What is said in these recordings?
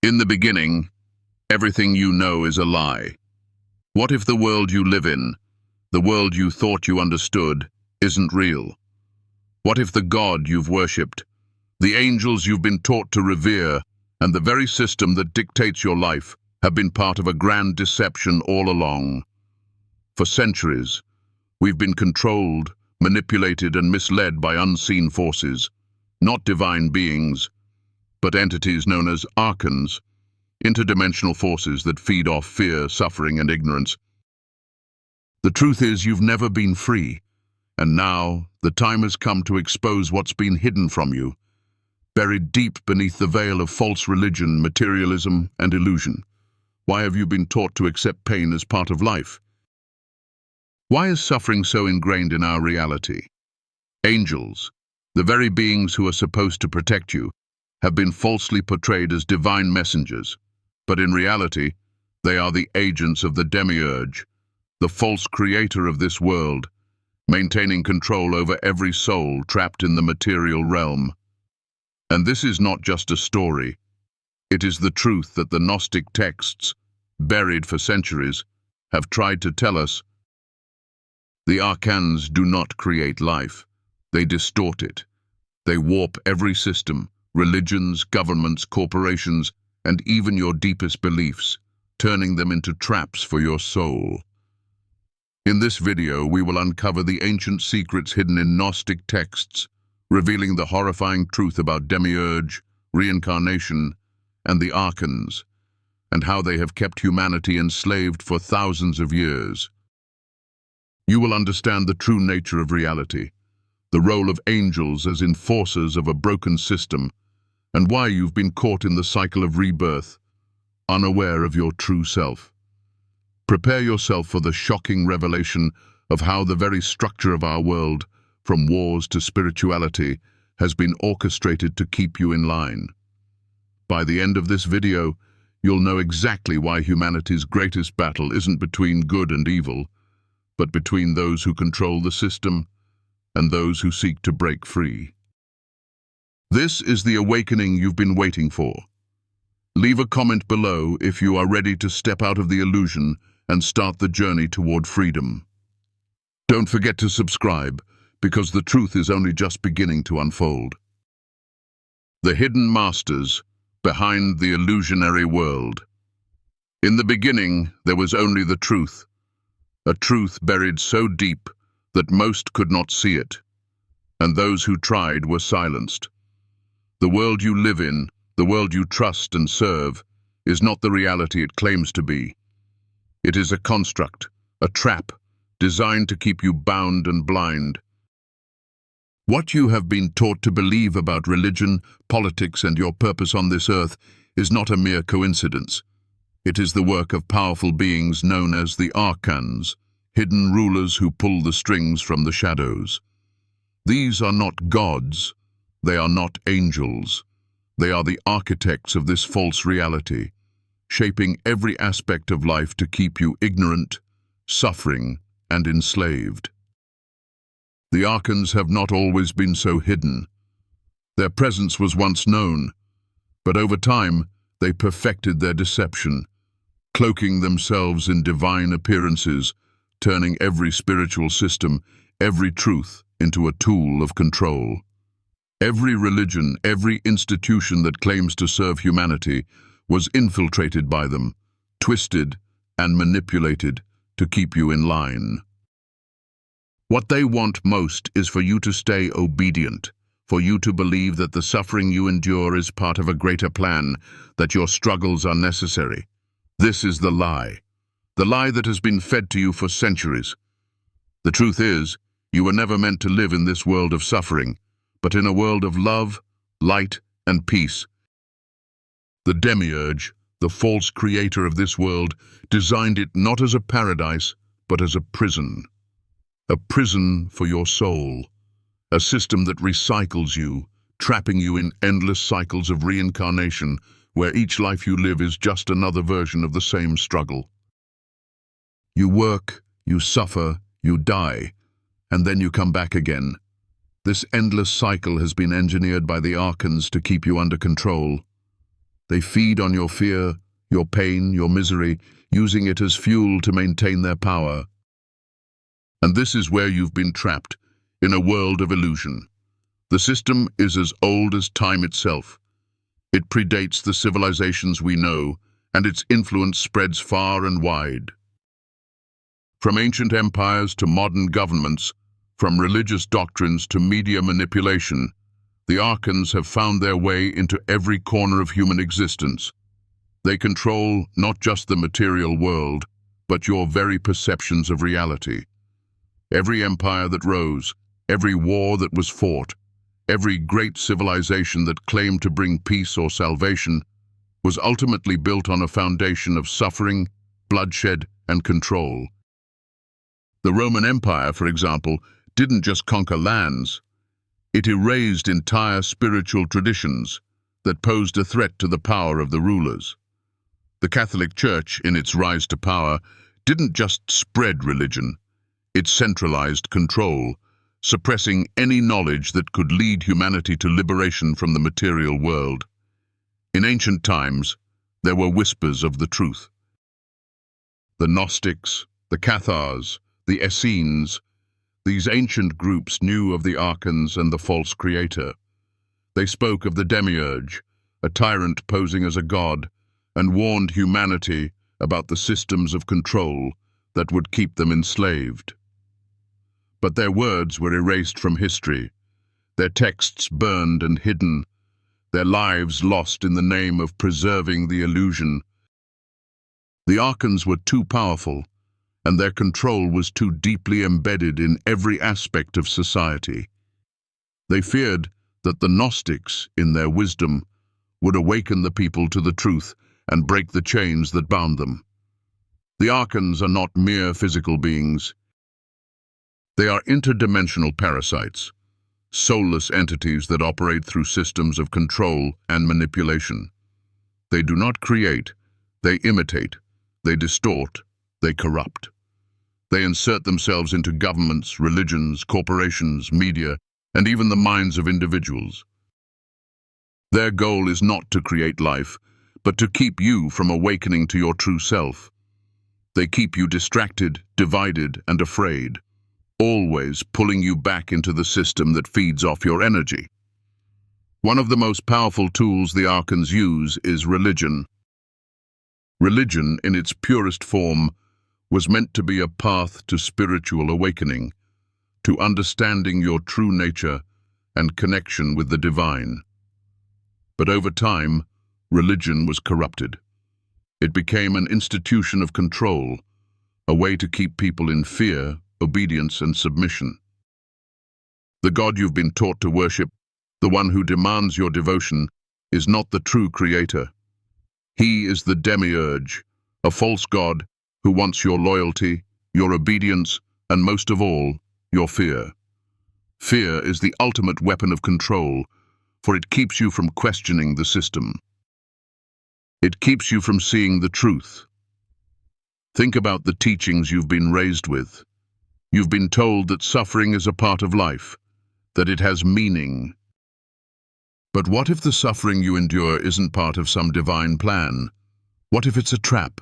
In the beginning, everything you know is a lie. What if the world you live in, the world you thought you understood, isn't real? What if the God you've worshipped, the angels you've been taught to revere, and the very system that dictates your life have been part of a grand deception all along? For centuries, we've been controlled, manipulated, and misled by unseen forces, not divine beings, but entities known as archons, interdimensional forces that feed off fear, suffering, and ignorance. The truth is, you've never been free, and now the time has come to expose what's been hidden from you, buried deep beneath the veil of false religion, materialism, and illusion. Why have you been taught to accept pain as part of life? Why is suffering so ingrained in our reality? Angels, the very beings who are supposed to protect you, have been falsely portrayed as divine messengers, but in reality, they are the agents of the demiurge, the false creator of this world, maintaining control over every soul trapped in the material realm. And this is not just a story. It is the truth that the Gnostic texts, buried for centuries, have tried to tell us. The archons do not create life. They distort it. They warp every system, religions, governments, corporations, and even your deepest beliefs, turning them into traps for your soul. In this video, we will uncover the ancient secrets hidden in Gnostic texts, revealing the horrifying truth about demiurge, reincarnation, and the archons, and how they have kept humanity enslaved for thousands of years. You will understand the true nature of reality, the role of angels as enforcers of a broken system, and why you've been caught in the cycle of rebirth, unaware of your true self. Prepare yourself for the shocking revelation of how the very structure of our world, from wars to spirituality, has been orchestrated to keep you in line. By the end of this video, you'll know exactly why humanity's greatest battle isn't between good and evil, but between those who control the system and those who seek to break free. This is the awakening you've been waiting for. Leave a comment below if you are ready to step out of the illusion and start the journey toward freedom. Don't forget to subscribe, because the truth is only just beginning to unfold. The hidden masters behind the illusionary world. In the beginning, there was only the truth, a truth buried so deep that most could not see it, and those who tried were silenced. The world you live in, the world you trust and serve, is not the reality it claims to be. It is a construct, a trap, designed to keep you bound and blind. What you have been taught to believe about religion, politics, and your purpose on this earth is not a mere coincidence. It is the work of powerful beings known as the archons, hidden rulers who pull the strings from the shadows. These are not gods. They are not angels. They are the architects of this false reality, shaping every aspect of life to keep you ignorant, suffering, and enslaved. The archons have not always been so hidden. Their presence was once known, but over time they perfected their deception, cloaking themselves in divine appearances, turning every spiritual system, every truth, into a tool of control. Every religion, every institution that claims to serve humanity was infiltrated by them, twisted and manipulated to keep you in line. What they want most is for you to stay obedient, for you to believe that the suffering you endure is part of a greater plan, that your struggles are necessary. This is the lie that has been fed to you for centuries. The truth is, you were never meant to live in this world of suffering, but in a world of love, light, and peace. The demiurge, the false creator of this world, designed it not as a paradise, but as a prison for your soul, a system that recycles you, trapping you in endless cycles of reincarnation, where each life you live is just another version of the same struggle. You work, you suffer, you die, and then you come back again. This endless cycle has been engineered by the archons to keep you under control. They feed on your fear, your pain, your misery, using it as fuel to maintain their power. And this is where you've been trapped, in a world of illusion. The system is as old as time itself. It predates the civilizations we know, and its influence spreads far and wide. From ancient empires to modern governments, from religious doctrines to media manipulation, the archons have found their way into every corner of human existence. They control not just the material world, but your very perceptions of reality. Every empire that rose, every war that was fought, every great civilization that claimed to bring peace or salvation was ultimately built on a foundation of suffering, bloodshed, and control. The Roman Empire, for example, didn't just conquer lands. It erased entire spiritual traditions that posed a threat to the power of the rulers. The Catholic Church, in its rise to power, didn't just spread religion. It centralized control, suppressing any knowledge that could lead humanity to liberation from the material world. In ancient times, there were whispers of the truth. The Gnostics, the Cathars, the Essenes, these ancient groups knew of the archons and the false creator. They spoke of the demiurge, a tyrant posing as a god, and warned humanity about the systems of control that would keep them enslaved. But their words were erased from history, their texts burned and hidden, their lives lost in the name of preserving the illusion. The archons were too powerful, and their control was too deeply embedded in every aspect of society. They feared that the Gnostics, in their wisdom, would awaken the people to the truth and break the chains that bound them. The archons are not mere physical beings. They are interdimensional parasites, soulless entities that operate through systems of control and manipulation. They do not create, they imitate, they distort, they corrupt. They insert themselves into governments, religions, corporations, media, and even the minds of individuals. Their goal is not to create life, but to keep you from awakening to your true self. They keep you distracted, divided, and afraid, always pulling you back into the system that feeds off your energy. One of the most powerful tools the archons use is religion. Religion, in its purest form, was meant to be a path to spiritual awakening, to understanding your true nature and connection with the divine. But over time, religion was corrupted. It became an institution of control, a way to keep people in fear, obedience, and submission. The God you've been taught to worship, the one who demands your devotion, is not the true creator. He is the demiurge, a false god who wants your loyalty, your obedience, and most of all, your fear. Fear is the ultimate weapon of control, for it keeps you from questioning the system. It keeps you from seeing the truth. Think about the teachings you've been raised with. You've been told that suffering is a part of life, that it has meaning. But what if the suffering you endure isn't part of some divine plan? What if it's a trap?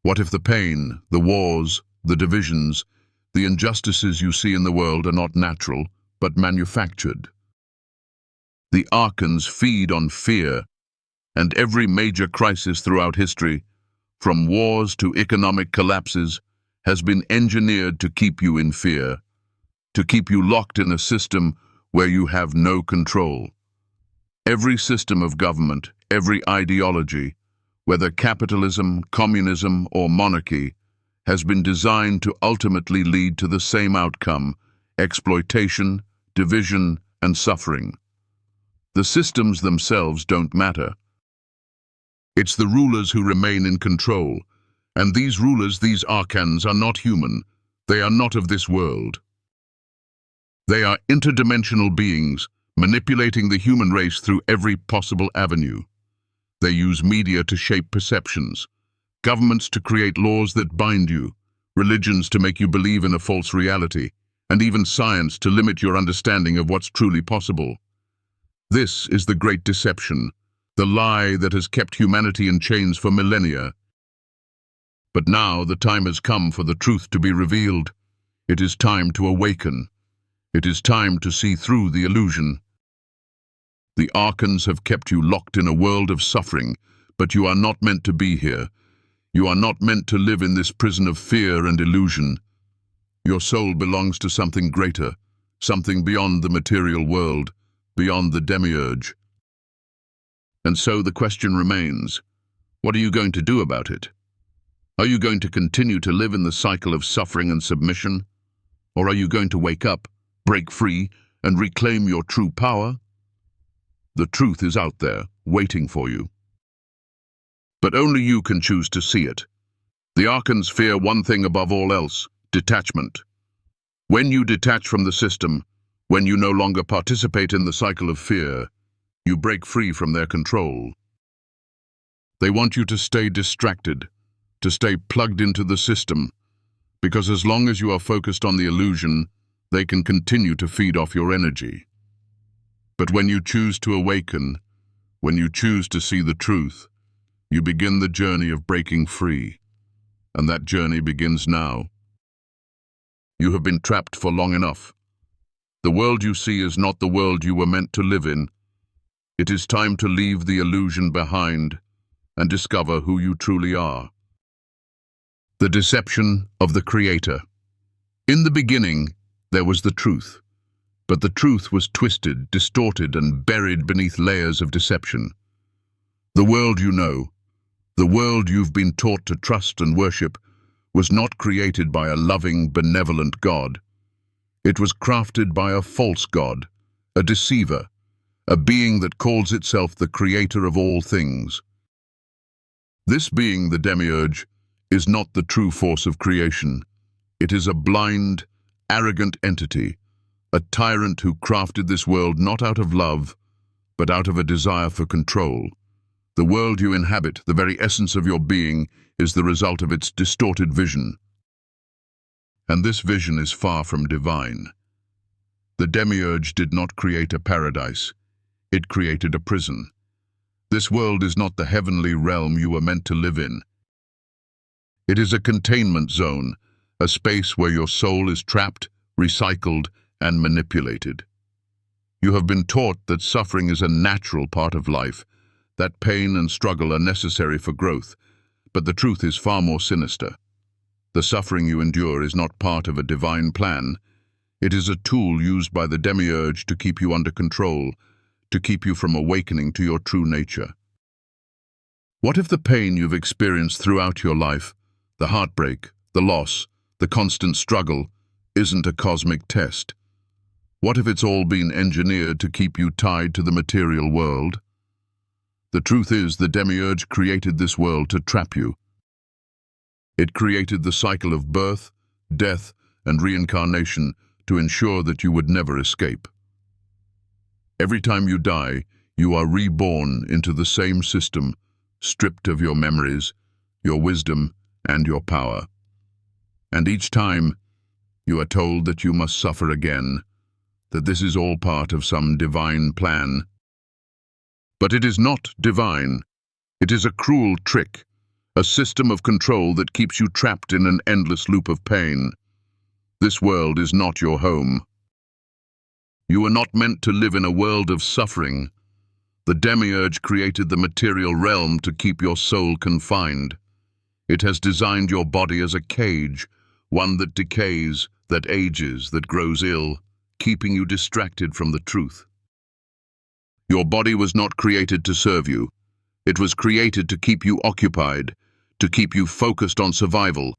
What if the pain, the wars, the divisions, the injustices you see in the world are not natural, but manufactured? The archons feed on fear, and every major crisis throughout history, from wars to economic collapses, has been engineered to keep you in fear, to keep you locked in a system where you have no control. Every system of government, every ideology, whether capitalism, communism, or monarchy, has been designed to ultimately lead to the same outcome: exploitation, division, and suffering. The systems themselves don't matter. It's the rulers who remain in control, and these rulers, these archons, are not human. They are not of this world. They are interdimensional beings, manipulating the human race through every possible avenue. They use media to shape perceptions, governments to create laws that bind you, religions to make you believe in a false reality, and even science to limit your understanding of what's truly possible. This is the great deception, the lie that has kept humanity in chains for millennia. But now the time has come for the truth to be revealed. It is time to awaken. It is time to see through the illusion. The archons have kept you locked in a world of suffering, but you are not meant to be here. You are not meant to live in this prison of fear and illusion. Your soul belongs to something greater, something beyond the material world, beyond the demiurge. And so the question remains, what are you going to do about it? Are you going to continue to live in the cycle of suffering and submission? Or are you going to wake up, break free, and reclaim your true power? The truth is out there, waiting for you. But only you can choose to see it. The archons fear one thing above all else: detachment. When you detach from the system, when you no longer participate in the cycle of fear, you break free from their control. They want you to stay distracted, to stay plugged into the system, because as long as you are focused on the illusion, they can continue to feed off your energy. But when you choose to awaken, when you choose to see the truth, you begin the journey of breaking free, and that journey begins now. You have been trapped for long enough. The world you see is not the world you were meant to live in. It is time to leave the illusion behind and discover who you truly are. The deception of the Creator. In the beginning, there was the truth, but the truth was twisted, distorted, and buried beneath layers of deception. The world you know, the world you've been taught to trust and worship, was not created by a loving, benevolent God. It was crafted by a false God, a deceiver, a being that calls itself the creator of all things. This being, the demiurge, is not the true force of creation. It is a blind, arrogant entity, a tyrant who crafted this world not out of love, but out of a desire for control. The world you inhabit, the very essence of your being, is the result of its distorted vision. And this vision is far from divine. The demiurge did not create a paradise. It created a prison. This world is not the heavenly realm you were meant to live in. It is a containment zone, a space where your soul is trapped, recycled, and manipulated. You have been taught that suffering is a natural part of life, that pain and struggle are necessary for growth, but the truth is far more sinister. The suffering you endure is not part of a divine plan. It is a tool used by the demiurge to keep you under control, to keep you from awakening to your true nature. What if the pain you've experienced throughout your life, the heartbreak, the loss, the constant struggle, isn't a cosmic test? What if it's all been engineered to keep you tied to the material world? The truth is, the demiurge created this world to trap you. It created the cycle of birth, death, and reincarnation to ensure that you would never escape. Every time you die, you are reborn into the same system, stripped of your memories, your wisdom, and your power. And each time, you are told that you must suffer again, that this is all part of some divine plan. But it is not divine. It is a cruel trick, a system of control that keeps you trapped in an endless loop of pain. This world is not your home. You are not meant to live in a world of suffering. The demiurge created the material realm to keep your soul confined. It has designed your body as a cage, one that decays, that ages, that grows ill, keeping you distracted from the truth. Your body was not created to serve you. It was created to keep you occupied, to keep you focused on survival,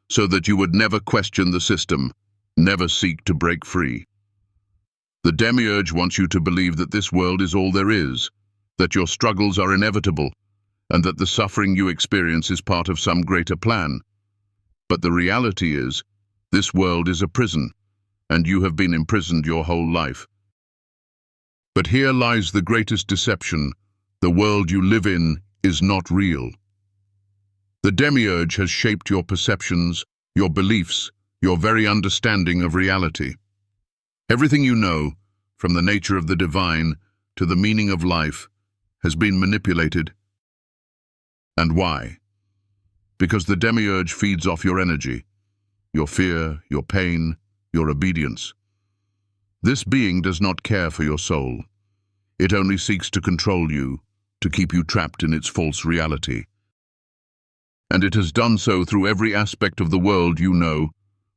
so that you would never question the system, never seek to break free. The demiurge wants you to believe that this world is all there is, that your struggles are inevitable, and that the suffering you experience is part of some greater plan. But the reality is, this world is a prison, and you have been imprisoned your whole life. But here lies the greatest deception. The world you live in is not real. The demiurge has shaped your perceptions, your beliefs, your very understanding of reality. Everything you know, from the nature of the divine to the meaning of life, has been manipulated. And why? Because the demiurge feeds off your energy, your fear, your pain, your obedience. This being does not care for your soul. It only seeks to control you, to keep you trapped in its false reality. And it has done so through every aspect of the world you know,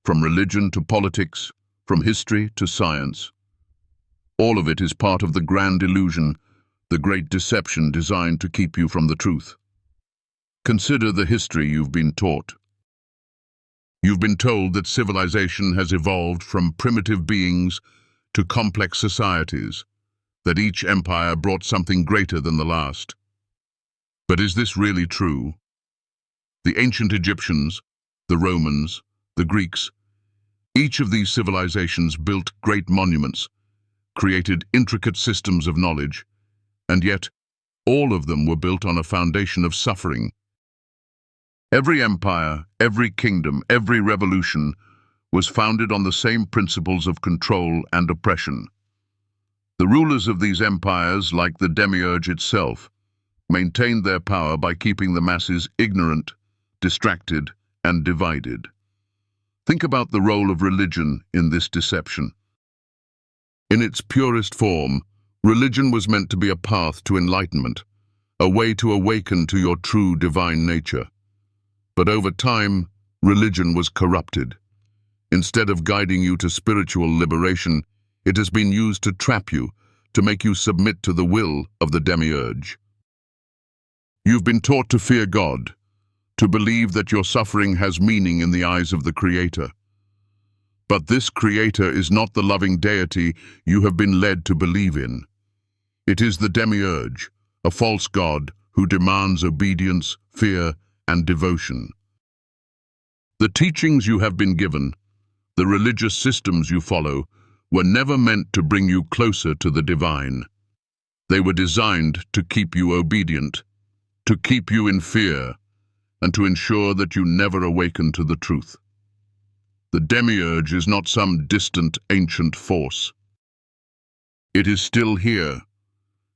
from religion to politics, from history to science. All of it is part of the grand illusion, the great deception designed to keep you from the truth. Consider the history you've been taught. You've been told that civilization has evolved from primitive beings to complex societies, that each empire brought something greater than the last. But is this really true? The ancient Egyptians, the Romans, the Greeks, each of these civilizations built great monuments, created intricate systems of knowledge, and yet all of them were built on a foundation of suffering. Every empire, every kingdom, every revolution was founded on the same principles of control and oppression. The rulers of these empires, like the demiurge itself, maintained their power by keeping the masses ignorant, distracted, and divided. Think about the role of religion in this deception. In its purest form, religion was meant to be a path to enlightenment, a way to awaken to your true divine nature. But over time, religion was corrupted. Instead of guiding you to spiritual liberation, it has been used to trap you, to make you submit to the will of the demiurge. You've been taught to fear God, to believe that your suffering has meaning in the eyes of the Creator. But this Creator is not the loving deity you have been led to believe in. It is the demiurge, a false god who demands obedience, fear, and devotion. The teachings you have been given, the religious systems you follow, were never meant to bring you closer to the divine. They were designed to keep you obedient, to keep you in fear, and to ensure that you never awaken to the truth. The demiurge is not some distant ancient force. It is still here,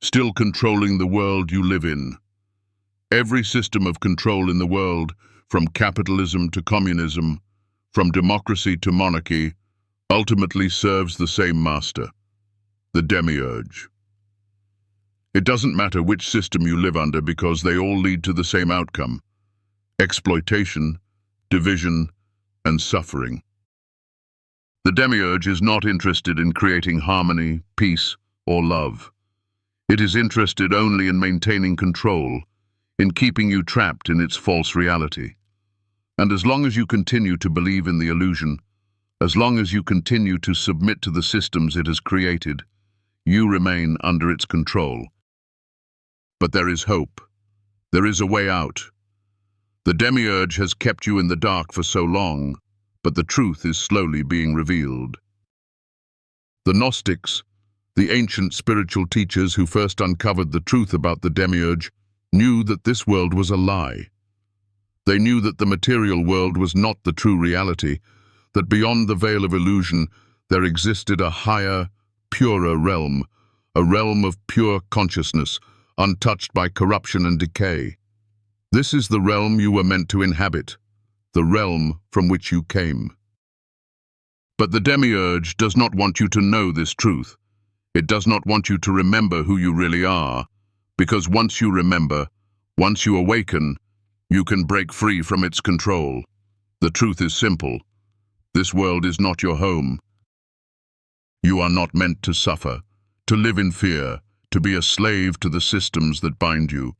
still controlling the world you live in. Every system of control in the world, from capitalism to communism, from democracy to monarchy, ultimately serves the same master, the demiurge. It doesn't matter which system you live under because they all lead to the same outcome: exploitation, division, and suffering. The demiurge is not interested in creating harmony, peace, or love. It is interested only in maintaining control, in keeping you trapped in its false reality. And as long as you continue to believe in the illusion, as long as you continue to submit to the systems it has created, you remain under its control. But there is hope. There is a way out. The demiurge has kept you in the dark for so long, but the truth is slowly being revealed. The Gnostics, the ancient spiritual teachers who first uncovered the truth about the demiurge, knew that this world was a lie. They knew that the material world was not the true reality, that beyond the veil of illusion there existed a higher, purer realm, a realm of pure consciousness, untouched by corruption and decay. This is the realm you were meant to inhabit, the realm from which you came. But the demiurge does not want you to know this truth. It does not want you to remember who you really are, because once you remember, once you awaken, you can break free from its control. The truth is simple. This world is not your home. You are not meant to suffer, to live in fear, to be a slave to the systems that bind you.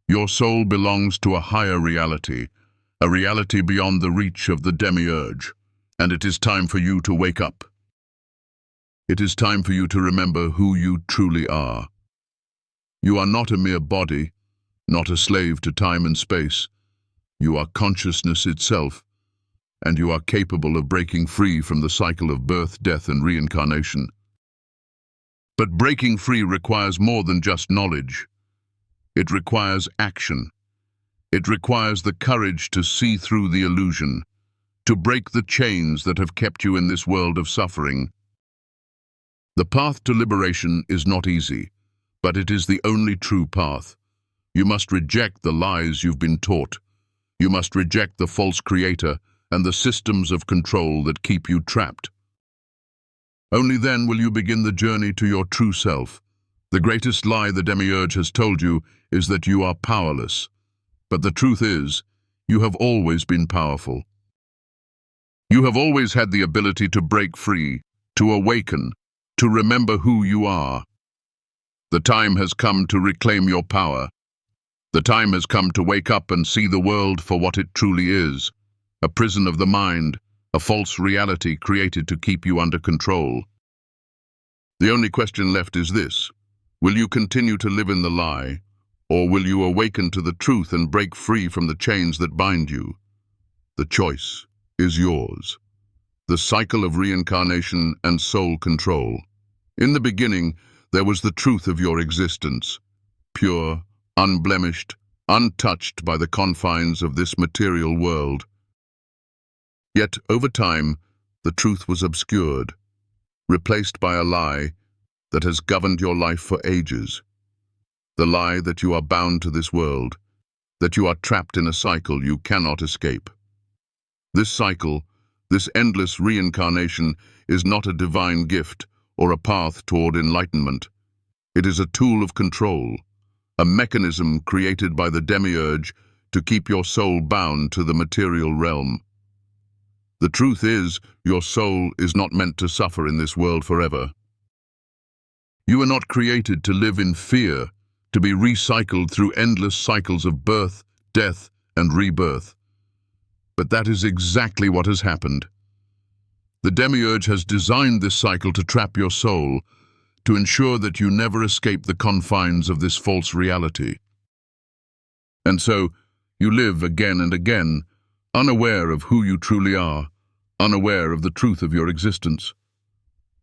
Your soul belongs to a higher reality, a reality beyond the reach of the demiurge, and it is time for you to wake up. It is time for you to remember who you truly are. You are not a mere body, not a slave to time and space. You are consciousness itself, and you are capable of breaking free from the cycle of birth, death, and reincarnation. But breaking free requires more than just knowledge. It requires action. It requires the courage to see through the illusion, to break the chains that have kept you in this world of suffering. The path to liberation is not easy, but it is the only true path. You must reject the lies you've been taught. You must reject the false creator and the systems of control that keep you trapped. Only then will you begin the journey to your true self. The greatest lie the demiurge has told you is that you are powerless. But the truth is, you have always been powerful. You have always had the ability to break free, to awaken, to remember who you are. The time has come to reclaim your power. The time has come to wake up and see the world for what it truly is, a prison of the mind, a false reality created to keep you under control. The only question left is this: will you continue to live in the lie, or will you awaken to the truth and break free from the chains that bind you? The choice is yours. The cycle of reincarnation and soul control. In the beginning, there was the truth of your existence, pure, unblemished, untouched by the confines of this material world. Yet, over time, the truth was obscured, replaced by a lie that has governed your life for ages. The lie that you are bound to this world, that you are trapped in a cycle you cannot escape. This cycle, this endless reincarnation, is not a divine gift or a path toward enlightenment. It is a tool of control, a mechanism created by the demiurge to keep your soul bound to the material realm. The truth is, your soul is not meant to suffer in this world forever. You are not created to live in fear, to be recycled through endless cycles of birth, death, and rebirth. But that is exactly what has happened. The demiurge has designed this cycle to trap your soul, to ensure that you never escape the confines of this false reality. And so, you live again and again, unaware of who you truly are, unaware of the truth of your existence.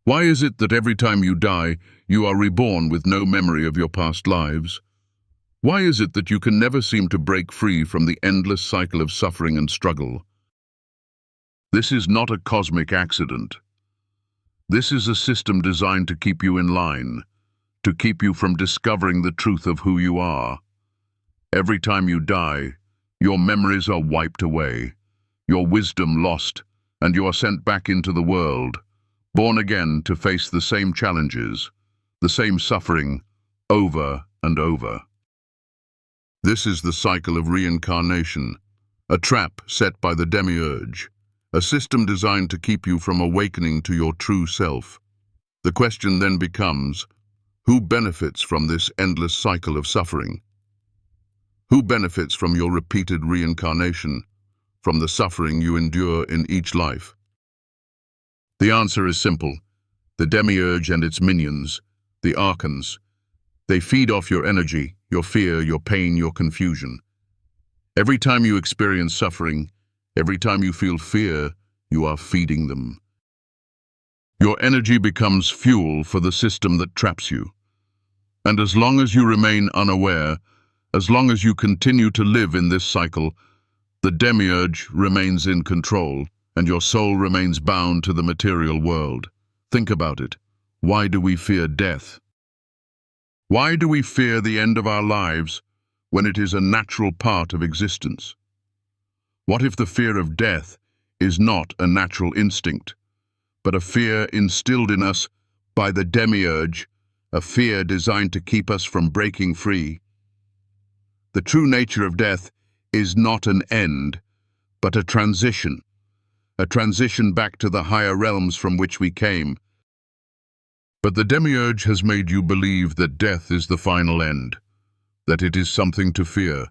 Why is it that every time you die, you are reborn with no memory of your past lives? Why is it that you can never seem to break free from the endless cycle of suffering and struggle? This is not a cosmic accident. This is a system designed to keep you in line, to keep you from discovering the truth of who you are. Every time you die, your memories are wiped away, your wisdom lost, and you are sent back into the world, born again to face the same challenges, the same suffering, over and over. This is the cycle of reincarnation, a trap set by the demiurge, a system designed to keep you from awakening to your true self. The question then becomes, who benefits from this endless cycle of suffering? Who benefits from your repeated reincarnation, from the suffering you endure in each life? The answer is simple. The demiurge and its minions, the archons. They feed off your energy, your fear, your pain, your confusion. Every time you experience suffering, every time you feel fear, you are feeding them. Your energy becomes fuel for the system that traps you. And as long as you remain unaware, as long as you continue to live in this cycle, the demiurge remains in control, and your soul remains bound to the material world. Think about it. Why do we fear death? Why do we fear the end of our lives when it is a natural part of existence? What if the fear of death is not a natural instinct, but a fear instilled in us by the demiurge, a fear designed to keep us from breaking free? The true nature of death is not an end, but a transition back to the higher realms from which we came. But the demiurge has made you believe that death is the final end, that it is something to fear,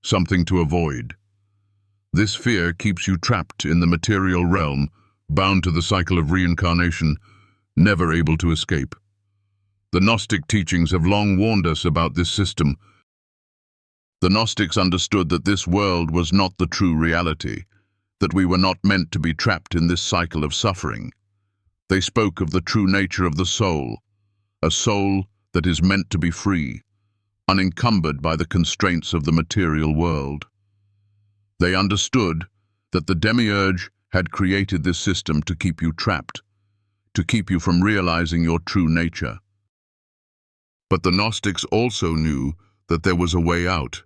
something to avoid. This fear keeps you trapped in the material realm, bound to the cycle of reincarnation, never able to escape. The Gnostic teachings have long warned us about this system. The Gnostics understood that this world was not the true reality, that we were not meant to be trapped in this cycle of suffering. They spoke of the true nature of the soul, a soul that is meant to be free, unencumbered by the constraints of the material world. They understood that the demiurge had created this system to keep you trapped, to keep you from realizing your true nature. But the Gnostics also knew that there was a way out,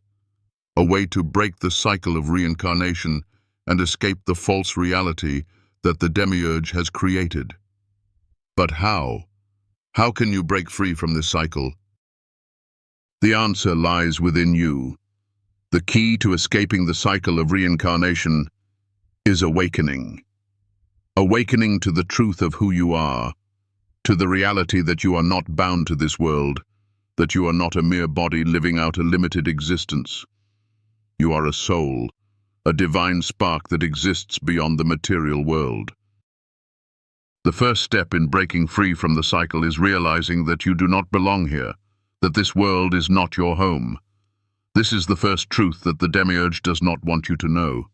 a way to break the cycle of reincarnation and escape the false reality that the demiurge has created. But how? How can you break free from this cycle? The answer lies within you. The key to escaping the cycle of reincarnation is awakening. Awakening to the truth of who you are, to the reality that you are not bound to this world, that you are not a mere body living out a limited existence. You are a soul, a divine spark that exists beyond the material world. The first step in breaking free from the cycle is realizing that you do not belong here, that this world is not your home. This is the first truth that the demiurge does not want you to know.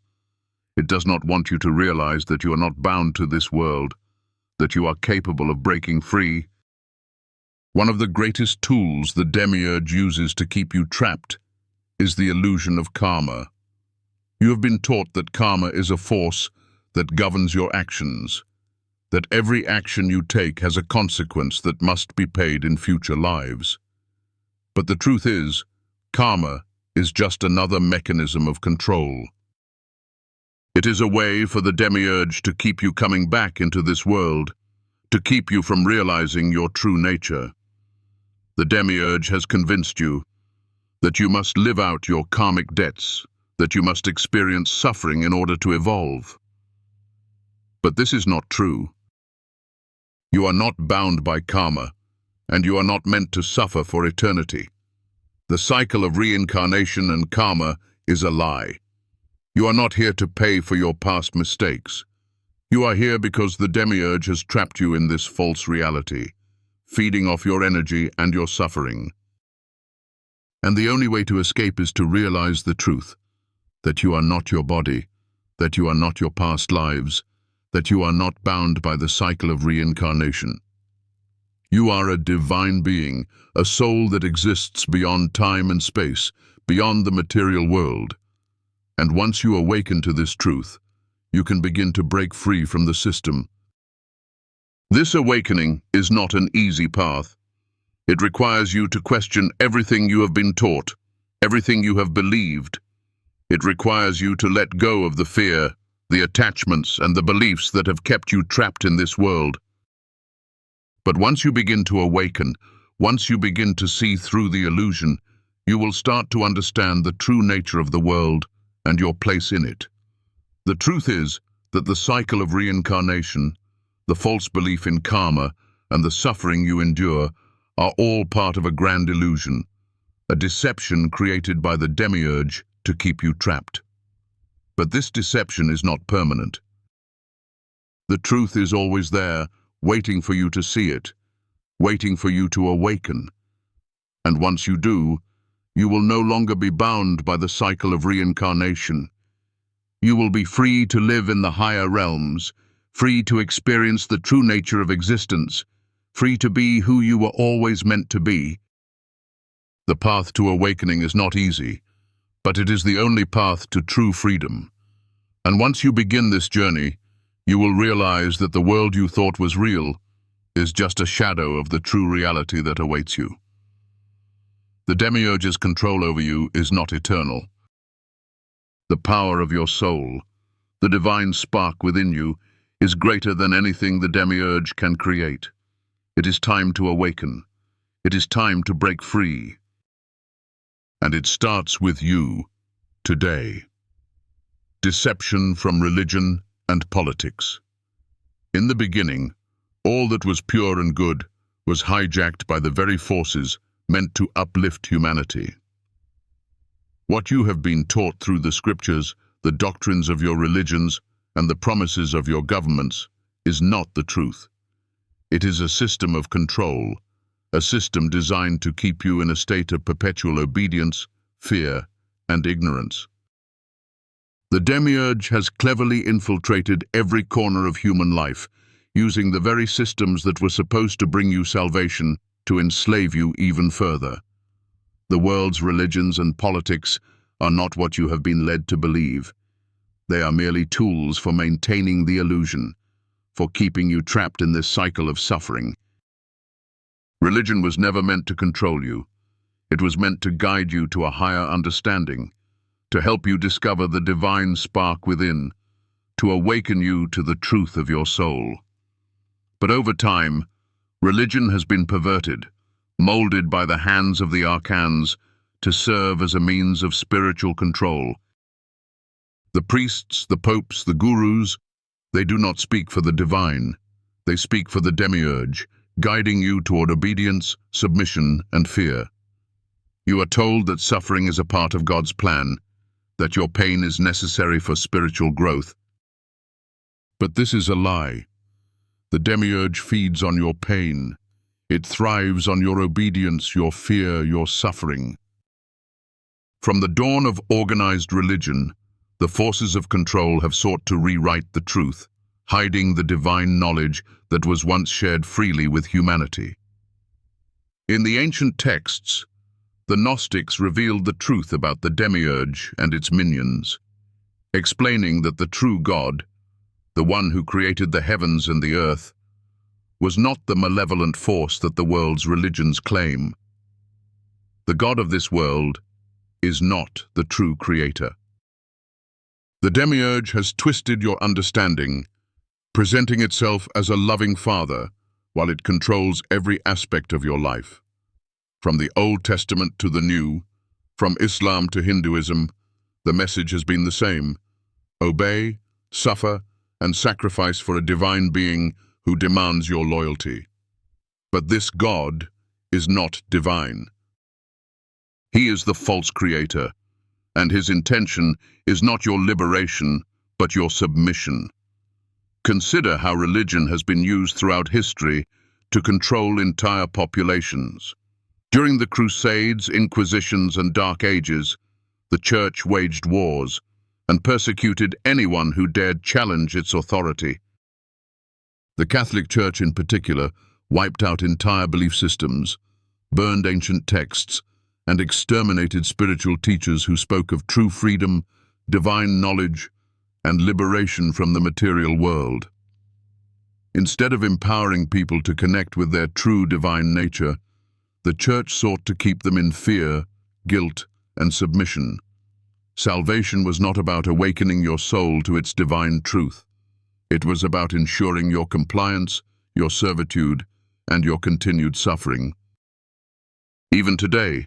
It does not want you to realize that you are not bound to this world, that you are capable of breaking free. One of the greatest tools the demiurge uses to keep you trapped is the illusion of karma. You have been taught that karma is a force that governs your actions, that every action you take has a consequence that must be paid in future lives. But the truth is, karma is just another mechanism of control. It is a way for the demiurge to keep you coming back into this world, to keep you from realizing your true nature. The demiurge has convinced you that you must live out your karmic debts, that you must experience suffering in order to evolve. But this is not true. You are not bound by karma, and you are not meant to suffer for eternity. The cycle of reincarnation and karma is a lie. You are not here to pay for your past mistakes. You are here because the demiurge has trapped you in this false reality, feeding off your energy and your suffering. And the only way to escape is to realize the truth, that you are not your body, that you are not your past lives, that you are not bound by the cycle of reincarnation. You are a divine being, a soul that exists beyond time and space, beyond the material world. And once you awaken to this truth, you can begin to break free from the system. This awakening is not an easy path. It requires you to question everything you have been taught, everything you have believed. It requires you to let go of the fear, the attachments, and the beliefs that have kept you trapped in this world. But once you begin to awaken, once you begin to see through the illusion, you will start to understand the true nature of the world and your place in it. The truth is that the cycle of reincarnation, the false belief in karma, and the suffering you endure are all part of a grand illusion, a deception created by the demiurge to keep you trapped. But this deception is not permanent. The truth is always there, waiting for you to see it, waiting for you to awaken. And once you do, you will no longer be bound by the cycle of reincarnation. You will be free to live in the higher realms, free to experience the true nature of existence, free to be who you were always meant to be. The path to awakening is not easy, but it is the only path to true freedom. And once you begin this journey, you will realize that the world you thought was real is just a shadow of the true reality that awaits you. The demiurge's control over you is not eternal. The power of your soul, the divine spark within you, is greater than anything the demiurge can create. It is time to awaken. It is time to break free. And it starts with you, today. Deception from religion and politics. In the beginning, all that was pure and good was hijacked by the very forces meant to uplift humanity. What you have been taught through the scriptures, the doctrines of your religions, and the promises of your governments is not the truth. It is a system of control, a system designed to keep you in a state of perpetual obedience, fear, and ignorance. The demiurge has cleverly infiltrated every corner of human life, using the very systems that were supposed to bring you salvation to enslave you even further. The world's religions and politics are not what you have been led to believe. They are merely tools for maintaining the illusion, for keeping you trapped in this cycle of suffering. Religion was never meant to control you. It was meant to guide you to a higher understanding, to help you discover the divine spark within, to awaken you to the truth of your soul. But over time, religion has been perverted, molded by the hands of the archons to serve as a means of spiritual control. The priests, the popes, the gurus, they do not speak for the divine. They speak for the demiurge, guiding you toward obedience, submission, and fear. You are told that suffering is a part of God's plan, that your pain is necessary for spiritual growth. But this is a lie. The demiurge feeds on your pain. It thrives on your obedience, your fear, your suffering. From the dawn of organized religion, the forces of control have sought to rewrite the truth, hiding the divine knowledge that was once shared freely with humanity. In the ancient texts, the Gnostics revealed the truth about the demiurge and its minions, explaining that the true God, the one who created the heavens and the earth, was not the malevolent force that the world's religions claim. The God of this world is not the true creator. The demiurge has twisted your understanding, presenting itself as a loving father while it controls every aspect of your life. From the Old Testament to the New, from Islam to Hinduism, the message has been the same. Obey, suffer, and sacrifice for a divine being who demands your loyalty. But this God is not divine. He is the false creator, and his intention is not your liberation, but your submission. Consider how religion has been used throughout history to control entire populations. During the Crusades, Inquisitions, and Dark Ages, the Church waged wars and persecuted anyone who dared challenge its authority. The Catholic Church in particular wiped out entire belief systems, burned ancient texts, and exterminated spiritual teachers who spoke of true freedom, divine knowledge, and liberation from the material world. Instead of empowering people to connect with their true divine nature, the Church sought to keep them in fear, guilt, and submission. Salvation was not about awakening your soul to its divine truth. It was about ensuring your compliance, your servitude, and your continued suffering. Even today,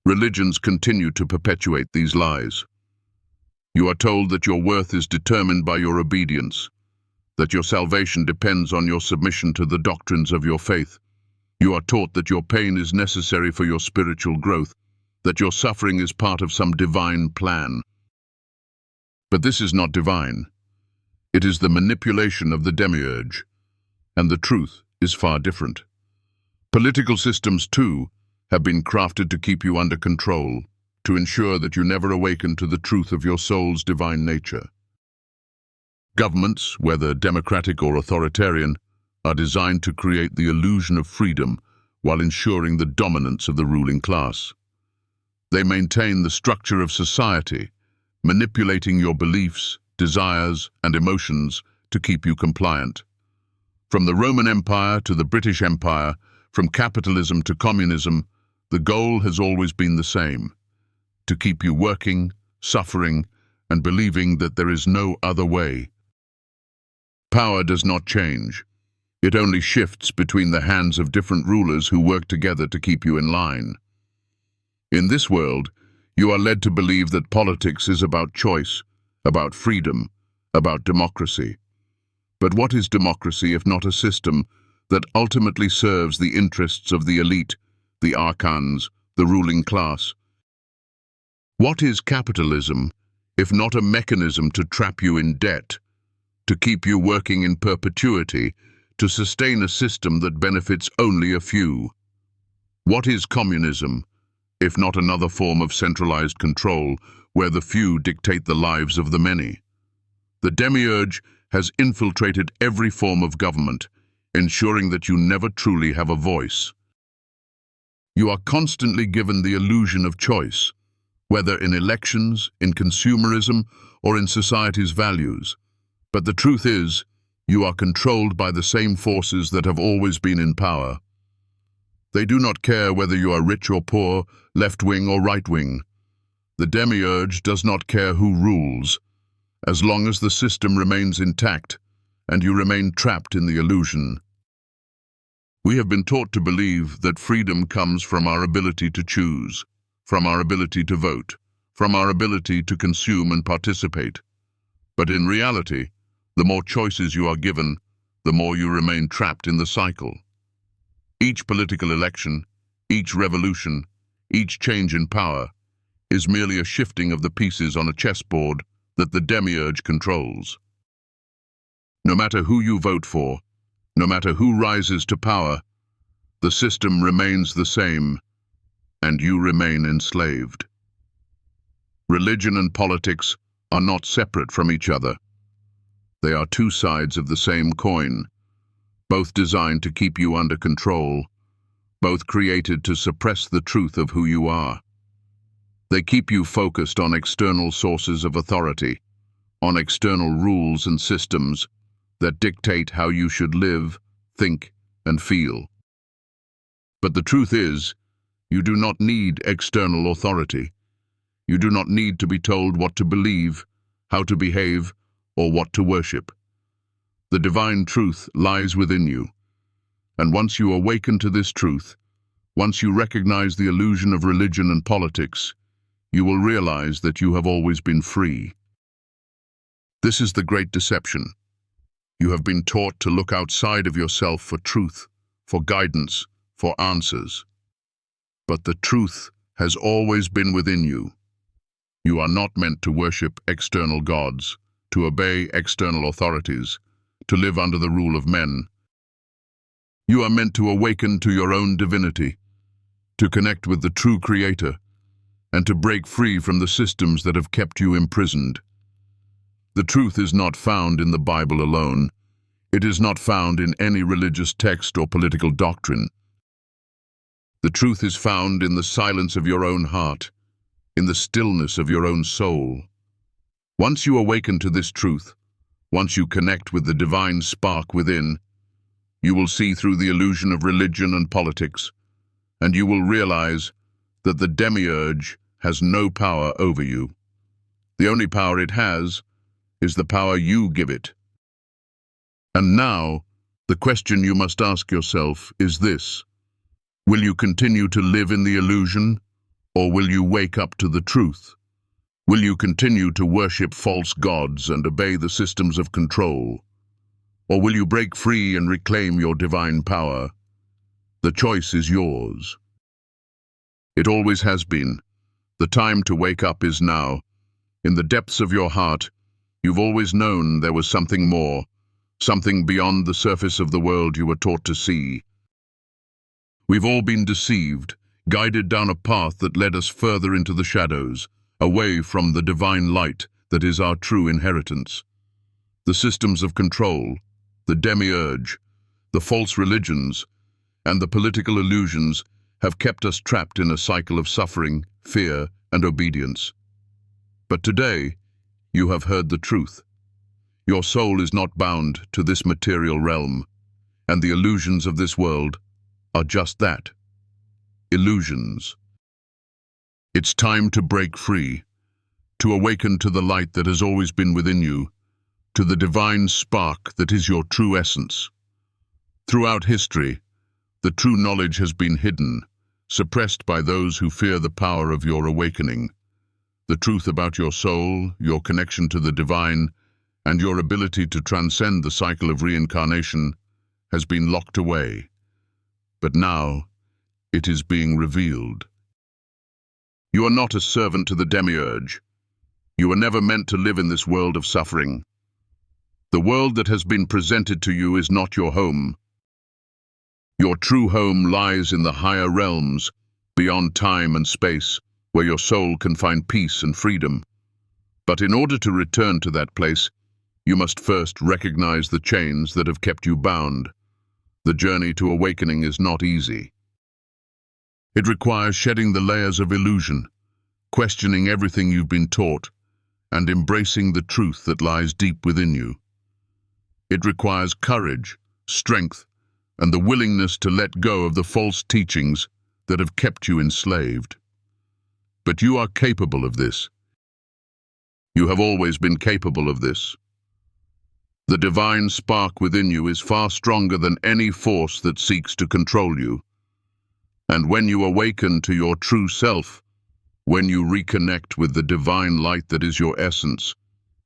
religions continue to perpetuate these lies. You are told that your worth is determined by your obedience, that your salvation depends on your submission to the doctrines of your faith. You are taught that your pain is necessary for your spiritual growth, that your suffering is part of some divine plan. But this is not divine. It is the manipulation of the demiurge, and the truth is far different. Political systems, too, have been crafted to keep you under control, to ensure that you never awaken to the truth of your soul's divine nature. Governments, whether democratic or authoritarian, are designed to create the illusion of freedom while ensuring the dominance of the ruling class. They maintain the structure of society, manipulating your beliefs, desires, and emotions to keep you compliant. From the Roman Empire to the British Empire, from capitalism to communism, the goal has always been the same: to keep you working, suffering, and believing that there is no other way. Power does not change. It only shifts between the hands of different rulers who work together to keep you in line. In this world, you are led to believe that politics is about choice, about freedom, about democracy. But what is democracy if not a system that ultimately serves the interests of the elite, the archons, the ruling class? What is capitalism if not a mechanism to trap you in debt, to keep you working in perpetuity, to sustain a system that benefits only a few? What is communism if not another form of centralized control where the few dictate the lives of the many? The demiurge has infiltrated every form of government, ensuring that you never truly have a voice. You are constantly given the illusion of choice, whether in elections, in consumerism, or in society's values. But the truth is, you are controlled by the same forces that have always been in power. They do not care whether you are rich or poor, left-wing or right-wing. The demiurge does not care who rules, as long as the system remains intact and you remain trapped in the illusion. We have been taught to believe that freedom comes from our ability to choose, from our ability to vote, from our ability to consume and participate. But in reality, the more choices you are given, the more you remain trapped in the cycle. Each political election, each revolution, each change in power is merely a shifting of the pieces on a chessboard that the demiurge controls. No matter who you vote for, no matter who rises to power, the system remains the same, and you remain enslaved. Religion and politics are not separate from each other. They are two sides of the same coin, both designed to keep you under control, both created to suppress the truth of who you are. They keep you focused on external sources of authority, on external rules and systems that dictate how you should live, think, and feel. But the truth is, you do not need external authority. You do not need to be told what to believe, how to behave, or what to worship. The divine truth lies within you, and once you awaken to this truth, once you recognize the illusion of religion and politics, you will realize that you have always been free. This is the great deception. You have been taught to look outside of yourself for truth, for guidance, for answers. But the truth has always been within you. You are not meant to worship external gods, to obey external authorities, to live under the rule of men. You are meant to awaken to your own divinity, to connect with the true Creator, and to break free from the systems that have kept you imprisoned. The truth is not found in the Bible alone. It is not found in any religious text or political doctrine. The truth is found in the silence of your own heart, in the stillness of your own soul. Once you awaken to this truth, once you connect with the divine spark within, you will see through the illusion of religion and politics, and you will realize that the demiurge has no power over you. The only power it has is the power you give it. And now, the question you must ask yourself is this: will you continue to live in the illusion, or will you wake up to the truth? Will you continue to worship false gods and obey the systems of control? Or will you break free and reclaim your divine power? The choice is yours. It always has been. The time to wake up is now. In the depths of your heart, you've always known there was something more, something beyond the surface of the world you were taught to see. We've all been deceived, guided down a path that led us further into the shadows, away from the divine light that is our true inheritance. The systems of control, the demiurge, the false religions, and the political illusions have kept us trapped in a cycle of suffering, fear, and obedience. But today, you have heard the truth. Your soul is not bound to this material realm, and the illusions of this world are just that, illusions. It's time to break free, to awaken to the light that has always been within you, to the divine spark that is your true essence. Throughout history, the true knowledge has been hidden, suppressed by those who fear the power of your awakening. The truth about your soul, your connection to the divine, and your ability to transcend the cycle of reincarnation has been locked away. But now, it is being revealed. You are not a servant to the demiurge. You were never meant to live in this world of suffering. The world that has been presented to you is not your home. Your true home lies in the higher realms, beyond time and space, where your soul can find peace and freedom. But in order to return to that place, you must first recognize the chains that have kept you bound. The journey to awakening is not easy. It requires shedding the layers of illusion, questioning everything you've been taught, and embracing the truth that lies deep within you. It requires courage, strength, and the willingness to let go of the false teachings that have kept you enslaved. But you are capable of this. You have always been capable of this. The divine spark within you is far stronger than any force that seeks to control you. And when you awaken to your true self, when you reconnect with the divine light that is your essence,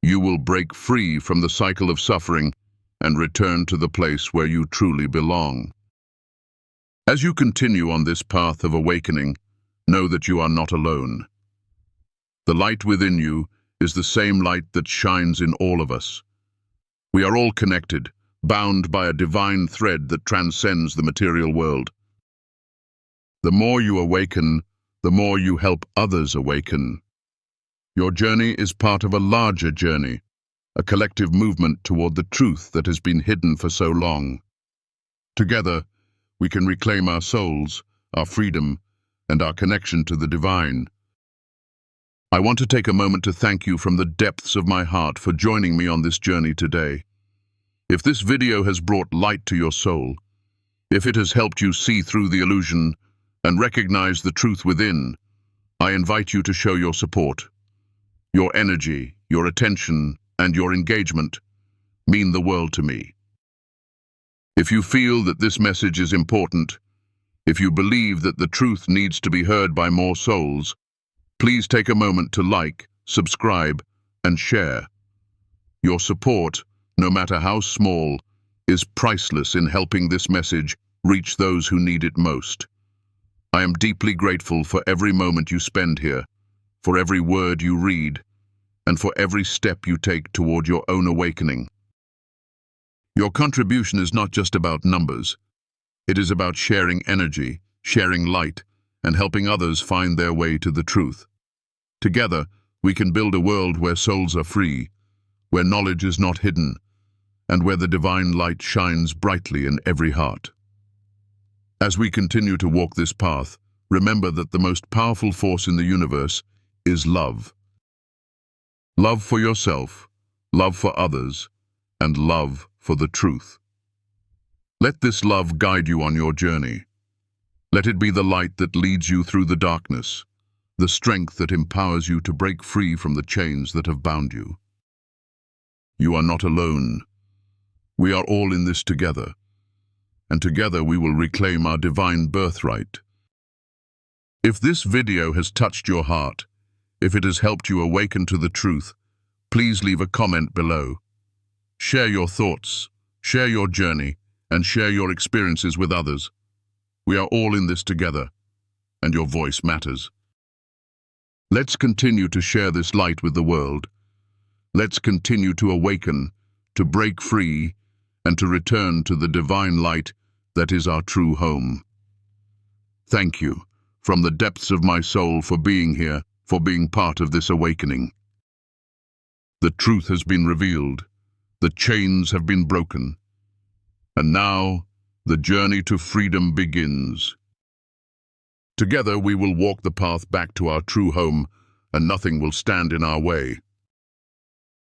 you will break free from the cycle of suffering and return to the place where you truly belong. As you continue on this path of awakening, know that you are not alone. The light within you is the same light that shines in all of us. We are all connected, bound by a divine thread that transcends the material world. The more you awaken, the more you help others awaken. Your journey is part of a larger journey, a collective movement toward the truth that has been hidden for so long. Together, we can reclaim our souls, our freedom, and our connection to the divine. I want to take a moment to thank you from the depths of my heart for joining me on this journey today. If this video has brought light to your soul, if it has helped you see through the illusion and recognize the truth within, I invite you to show your support. Your energy, your attention, and your engagement mean the world to me. If you feel that this message is important, if you believe that the truth needs to be heard by more souls, please take a moment to like, subscribe, and share. Your support, no matter how small, is priceless in helping this message reach those who need it most. I am deeply grateful for every moment you spend here, for every word you read, and for every step you take toward your own awakening. Your contribution is not just about numbers. It is about sharing energy, sharing light, and helping others find their way to the truth. Together, we can build a world where souls are free, where knowledge is not hidden, and where the divine light shines brightly in every heart. As we continue to walk this path, remember that the most powerful force in the universe is love. Love for yourself, love for others, and love for the truth. Let this love guide you on your journey. Let it be the light that leads you through the darkness, the strength that empowers you to break free from the chains that have bound you. You are not alone. We are all in this together, and together we will reclaim our divine birthright. If this video has touched your heart, if it has helped you awaken to the truth, please leave a comment below. Share your thoughts, share your journey, and share your experiences with others. We are all in this together, and your voice matters. Let's continue to share this light with the world. Let's continue to awaken, to break free, and to return to the divine light that is our true home. Thank you, from the depths of my soul, for being here, for being part of this awakening. The truth has been revealed, the chains have been broken, and now the journey to freedom begins. Together we will walk the path back to our true home, and nothing will stand in our way.